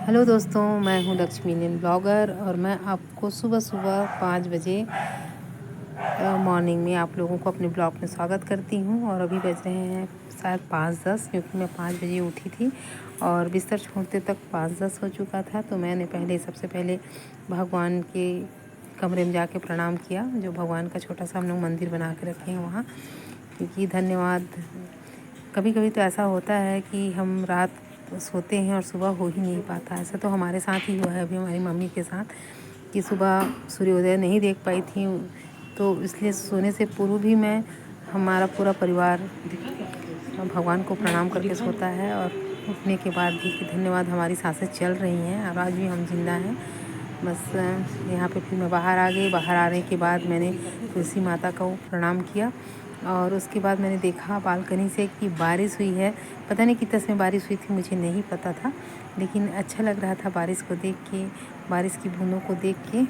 Hello दोस्तों, मैं हूं लक्ष्मी इंडियन ब्लॉगर और मैं आपको सुबह सुबह 5 बजे मॉर्निंग में आप लोगों को अपने ब्लॉग में स्वागत करती हूं। और अभी बज रहे हैं शायद 5:10, क्योंकि मैं 5 बजे उठी थी और बिस्तर छोड़ते तक 5:10 हो चुका था। तो मैंने सबसे पहले भगवान के कमरे में जाके प्रणाम किया, जो भगवान का छोटा सा हम लोग मंदिर बना के रखे हैं वहाँ। क्योंकि धन्यवाद, कभी कभी तो ऐसा होता है कि हम रात सोते हैं और सुबह हो ही नहीं पाता। ऐसा तो हमारे साथ ही हुआ है अभी हमारी मम्मी के साथ, कि सुबह सूर्योदय नहीं देख पाई थी, तो इसलिए सोने से पूर्व भी मैं हमारा पूरा परिवार भगवान को प्रणाम करके सोता है। और उठने के बाद भी कि धन्यवाद, हमारी सांसें चल रही हैं और आज भी हम जिंदा हैं। बस यहाँ पे फिर मैं बाहर आ गई। बाहर आने के बाद मैंने तुलसी माता को प्रणाम किया और उसके बाद मैंने देखा बालकनी से कि बारिश हुई है। पता नहीं कितने में बारिश हुई थी, मुझे नहीं पता था, लेकिन अच्छा लग रहा था बारिश को देख के, बारिश की बूंदों को देख के।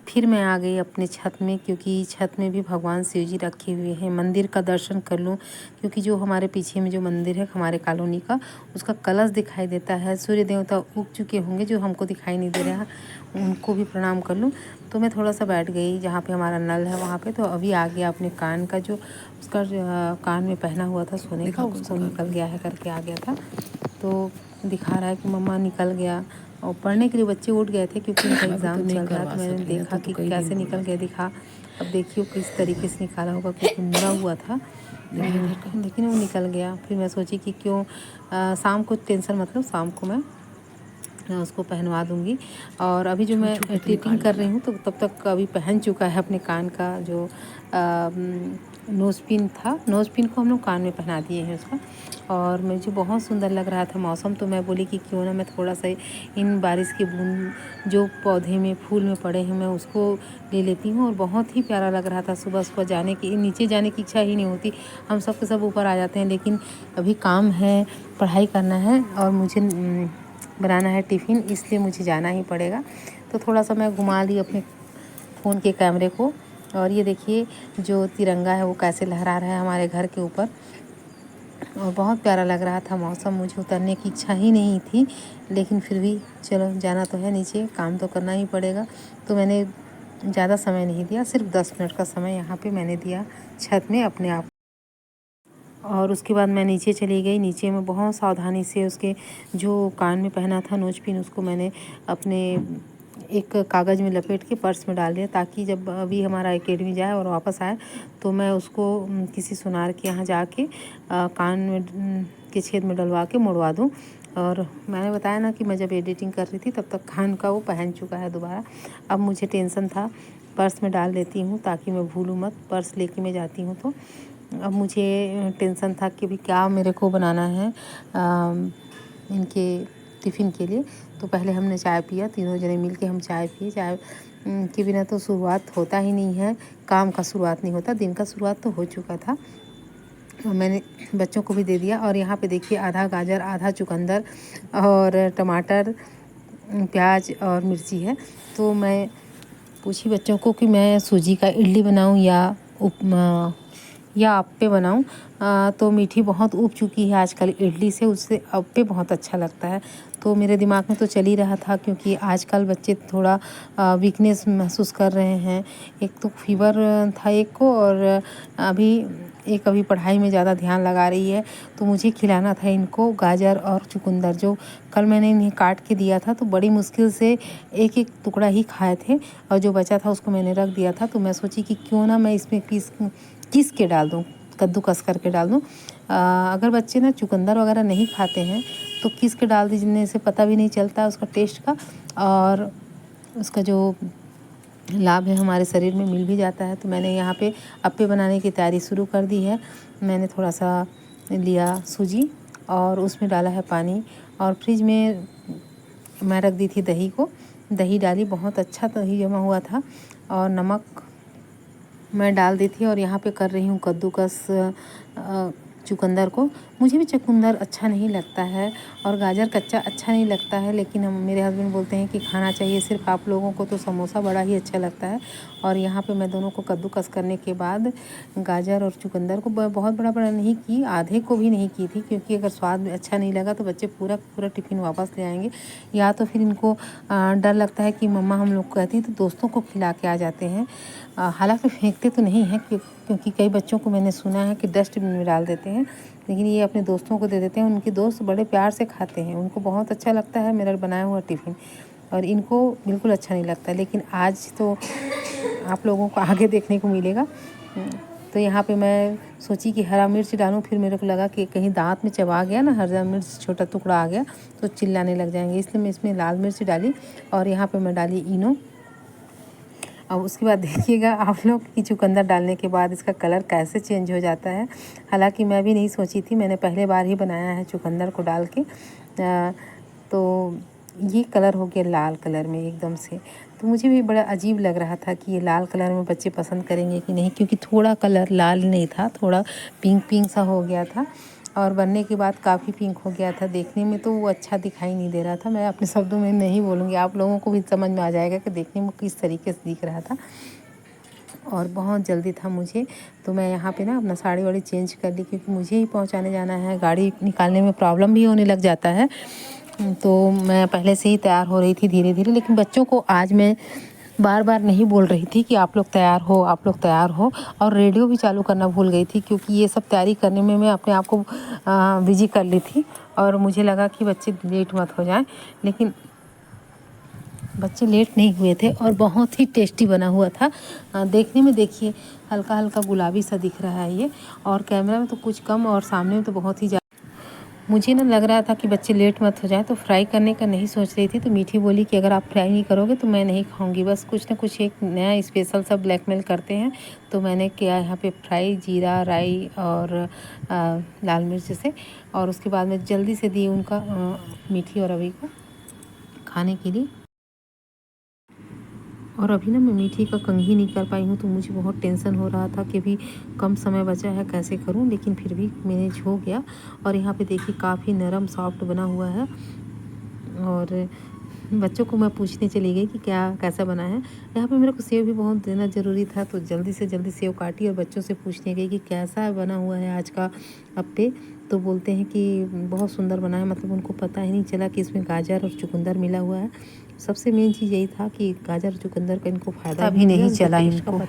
फिर मैं आ गई अपने छत में, क्योंकि छत में भी भगवान शिव जी रखे हुए हैं। मंदिर का दर्शन कर लूं, क्योंकि जो हमारे पीछे में जो मंदिर है हमारे कॉलोनी का, उसका कलश दिखाई देता है। सूर्य देवता उग चुके होंगे जो हमको दिखाई नहीं दे रहा है, उनको भी प्रणाम कर लूँ। तो मैं थोड़ा सा बैठ गई जहाँ पे हमारा नल है वहाँ पे। तो अभी आ गया अपने कान का, जो उसका कान में पहना हुआ था सोने का, उसको निकल गया है करके आ गया था। तो दिखा रहा है कि मम्मा निकल गया। और पढ़ने के लिए बच्चे उठ गए थे क्योंकि उनका एग्ज़ाम चल रहा था। मैंने देखा कि कैसे निकल गया, दिखा। अब देखिए किस तरीके से निकाला होगा, क्योंकि मुड़ा हुआ था, लेकिन वो निकल गया। फिर मैं सोची कि क्यों शाम को टेंशन, मतलब शाम को मैं उसको पहनवा दूँगी। और अभी जो मैं एडिटिंग कर रही हूँ तो तब तक अभी पहन चुका है अपने कान का जो नोज़ पिन था। नोज़ पिन को हम लोग कान में पहना दिए हैं उसका। और मुझे बहुत सुंदर लग रहा था मौसम, तो मैं बोली कि क्यों ना मैं थोड़ा सा इन बारिश की बूंद जो पौधे में फूल में पड़े हैं मैं उसको ले लेती हूँ। और बहुत ही प्यारा लग रहा था। सुबह सुबह जाने की, नीचे जाने की इच्छा ही नहीं होती, हम सब के सब ऊपर आ जाते हैं, लेकिन अभी काम है, पढ़ाई करना है और मुझे बनाना है टिफ़िन, इसलिए मुझे जाना ही पड़ेगा। तो थोड़ा सा मैं घुमा ली अपने फ़ोन के कैमरे को। और ये देखिए जो तिरंगा है वो कैसे लहरा रहा है हमारे घर के ऊपर, और बहुत प्यारा लग रहा था मौसम। मुझे उतरने की इच्छा ही नहीं थी, लेकिन फिर भी चलो जाना तो है नीचे, काम तो करना ही पड़ेगा। तो मैंने ज़्यादा समय नहीं दिया, सिर्फ 10 मिनट का समय यहाँ पे मैंने दिया छत में अपने आप। और उसके बाद मैं नीचे चली गई। नीचे में बहुत सावधानी से उसके जो कान में पहना था नोज पिन, उसको मैंने अपने एक कागज़ में लपेट के पर्स में डाल दिया, ताकि जब अभी हमारा एकेडमी जाए और वापस आए तो मैं उसको किसी सुनार के यहाँ जाके कान में के छेद में डलवा के मुड़वा दूँ। और मैंने बताया ना कि मैं जब एडिटिंग कर रही थी तब तक कान का वो पहन चुका है दोबारा। अब मुझे टेंशन था, पर्स में डाल देती हूँ ताकि मैं भूलूँ मत, पर्स लेके मैं जाती हूँ। तो अब मुझे टेंशन था कि अभी क्या मेरे को बनाना है इनके टिफ़िन के लिए। तो पहले हमने चाय पिया, तीनों जने मिल के हम चाय पिए। चाय के बिना तो शुरुआत होता ही नहीं है, काम का शुरुआत नहीं होता। दिन का शुरुआत तो हो चुका था, मैंने बच्चों को भी दे दिया। और यहाँ पे देखिए आधा गाजर, आधा चुकंदर और टमाटर, प्याज और मिर्ची है। तो मैं पूछी बच्चों को कि मैं सूजी का इडली बनाऊं या उपमा या अप्पे बनाऊं। तो मीठी बहुत उब चुकी है आजकल इडली से, उससे अप्पे बहुत अच्छा लगता है। तो मेरे दिमाग में तो चल ही रहा था, क्योंकि आजकल बच्चे थोड़ा वीकनेस महसूस कर रहे हैं। एक तो फीवर था एक को, और अभी पढ़ाई में ज़्यादा ध्यान लगा रही है। तो मुझे खिलाना था इनको गाजर और चुकंदर, जो कल मैंने इन्हें काट के दिया था। तो बड़ी मुश्किल से एक एक टुकड़ा ही खाए थे, और जो बचा था उसको मैंने रख दिया था। तो मैं सोची कि क्यों ना मैं इसमें किस के डाल दूँ, कद्दूकस करके डाल दूँ। अगर बच्चे ना चुकंदर वगैरह नहीं खाते हैं तो किस के डाल दीजिए से पता भी नहीं चलता उसका टेस्ट का, और उसका जो लाभ है हमारे शरीर में मिल भी जाता है। तो मैंने यहाँ पे अप्पे बनाने की तैयारी शुरू कर दी है। मैंने थोड़ा सा लिया सूजी और उसमें डाला है पानी, और फ्रिज में मैं रख दी थी दही को, दही डाली, बहुत अच्छा दही जमा हुआ था, और नमक मैं डाल दी थी। और यहाँ पे कर रही हूँ कद्दूकस चुकंदर को। मुझे भी चुकंदर अच्छा नहीं लगता है और गाजर कच्चा अच्छा नहीं लगता है, लेकिन हम मेरे हस्बैंड बोलते हैं कि खाना चाहिए। सिर्फ आप लोगों को तो समोसा बड़ा ही अच्छा लगता है। और यहाँ पे मैं दोनों को कद्दूकस करने के बाद गाजर और चुकंदर को बहुत बड़ा बड़ा नहीं की, आधे को भी नहीं की थी, क्योंकि अगर स्वाद अच्छा नहीं लगा तो बच्चे पूरा पूरा टिफ़िन वापस ले आएंगे, या तो फिर इनको डर लगता है कि मम्मा हम लोग कहती तो दोस्तों को खिला के आ जाते हैं। हालांकि फेंकते तो नहीं हैं, क्योंकि कई बच्चों को मैंने सुना है कि डस्टबिन में डाल देते हैं, लेकिन ये अपने दोस्तों को दे देते हैं। उनके दोस्त बड़े प्यार से खाते हैं, उनको बहुत अच्छा लगता है मेरा बनाया हुआ टिफ़िन, और इनको बिल्कुल अच्छा नहीं लगता। लेकिन आज तो आप लोगों को आगे देखने को मिलेगा। तो यहाँ पे मैं सोची कि हरा मिर्च डालूँ, फिर मेरे को लगा कि कहीं दांत में चबा गया ना, हरा मिर्च छोटा टुकड़ा आ गया तो चिल्लाने लग जाएंगे, इसलिए मैं इसमें लाल मिर्च डाली। और यहाँ पे मैं डाली इनो। अब उसके बाद देखिएगा आप लोग कि चुकंदर डालने के बाद इसका कलर कैसे चेंज हो जाता है। हालांकि मैं भी नहीं सोची थी, मैंने पहले बार ही बनाया है चुकंदर को डाल के। तो ये कलर हो गया लाल कलर में एकदम से। तो मुझे भी बड़ा अजीब लग रहा था कि ये लाल कलर में बच्चे पसंद करेंगे कि नहीं, क्योंकि थोड़ा कलर लाल नहीं था, थोड़ा पिंक पिंक सा हो गया था, और बनने के बाद काफ़ी पिंक हो गया था। देखने में तो वो अच्छा दिखाई नहीं दे रहा था। मैं अपने शब्दों में नहीं बोलूँगी, आप लोगों को भी समझ में आ जाएगा कि देखने में किस तरीके से दिख रहा था। और बहुत जल्दी था मुझे, तो मैं यहाँ पे ना अपना साड़ी वाड़ी चेंज कर ली, क्योंकि मुझे ही पहुँचाने जाना है। गाड़ी निकालने में प्रॉब्लम भी होने लग जाता है, तो मैं पहले से ही तैयार हो रही थी धीरे धीरे। लेकिन बच्चों को आज मैं बार बार नहीं बोल रही थी कि आप लोग तैयार हो, आप लोग तैयार हो, और रेडियो भी चालू करना भूल गई थी, क्योंकि ये सब तैयारी करने में मैं अपने आप को बिजी कर ली थी, और मुझे लगा कि बच्चे लेट मत हो जाएं। लेकिन बच्चे लेट नहीं हुए थे, और बहुत ही टेस्टी बना हुआ था। देखने में देखिए हल्का हल्का गुलाबी सा दिख रहा है ये, और कैमरा में तो कुछ कम और सामने में तो बहुत ही ज़्यादा। मुझे ना लग रहा था कि बच्चे लेट मत हो जाए, तो फ्राई करने का नहीं सोच रही थी। तो मीठी बोली कि अगर आप फ्राई नहीं करोगे तो मैं नहीं खाऊंगी, बस कुछ ना कुछ एक नया स्पेशल सा ब्लैकमेल करते हैं। तो मैंने किया यहाँ पे फ्राई जीरा राई और लाल मिर्च से, और उसके बाद में जल्दी से दी उनका मीठी और अभी को खाने के लिए। और अभी ना मैं मीठी का कंघी नहीं कर पाई हूँ, तो मुझे बहुत टेंशन हो रहा था कि अभी कम समय बचा है कैसे करूँ, लेकिन फिर भी मैनेज हो गया। और यहाँ पे देखिए काफ़ी नरम सॉफ्ट बना हुआ है। और बच्चों को मैं पूछने चली गई कि क्या कैसा बना है। यहाँ पे मेरे को सेव भी बहुत देना ज़रूरी था, तो जल्दी से जल्दी सेव काटी और बच्चों से पूछने गई कि कैसा बना हुआ है आज का अप्पे। तो बोलते हैं कि बहुत सुंदर बना है, मतलब उनको पता ही नहीं चला कि इसमें गाजर और चुकंदर मिला हुआ है। सबसे मेन चीज़ यही था कि गाजर चुकंदर का इनको फ़ायदा भी नहीं चला इनको।